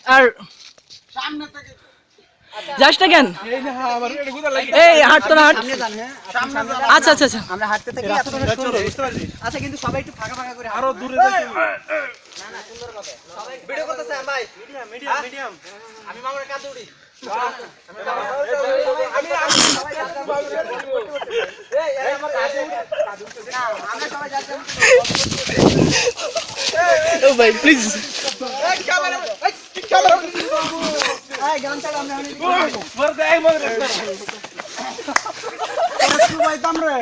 আর যাস না কেন? এই হাঁট তো না, হাঁট। আচ্ছা আচ্ছা আচ্ছা, আমরা হাঁটতে থাকি আচ্ছা, কিন্তু সবাই একটু ফাঁকা ফাঁকা করে আরো দূরে না না সুন্দর ভাবে সবাই ভিডিও করতেছে ভাই, মিডিয়াম মিডিয়াম আমি মামার কাছে উড়ি আমি সবাই যাচ্ছি এই আমার কাছে উড়ি না আমরা সবাই যাচ্ছি ও ভাই প্লিজ এই ক্যামেরা এই গান চালা আমরা মর দে এই মর দে ভাই তোমরা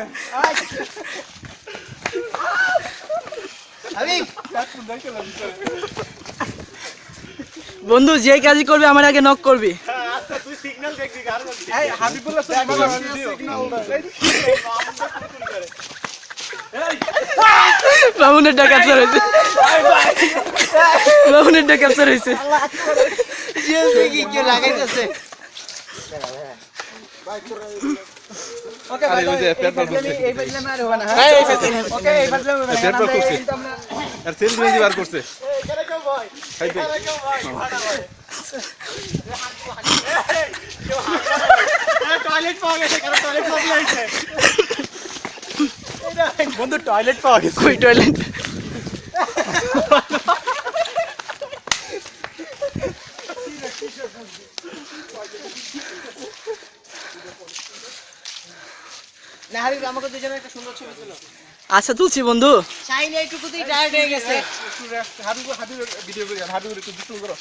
বন্ধু যে কাজই করবি আমার আগে নক করবি। আচ্ছা তুই সিগন্যাল দেখবি আর এই হাবিবুল্লাহ সিগন্যাল মামুনেরটা ক্যাপচার হয়েছে, মামুনেরটা ক্যাপচার হয়েছে। কি কি লাগাইতেছে ওকে ভাই এই বদলে মার হবে না হ্যাঁ ওকে এই বদলে হবে না পেট্রোল করছে আর সেল দিবি বার করছে এখানে কেউ ভাই এখানে কেউ ভাই টয়লেট পাওয়া গেছে, কারণ টয়লেট পাওয়া গেছে বন্ধু, টয়লেট পাওয়া গেছে। কই টয়লেট? না হাবিব, আমাকে দুজনের একটা সুন্দর ছবি তুলো। আচ্ছা তুলছি বন্ধু। শাইন এইটুকুতেই টায়ার্ড হয়ে গেছে। হাবিব ভিডিও করি, হাবিব একটু দুটো করো।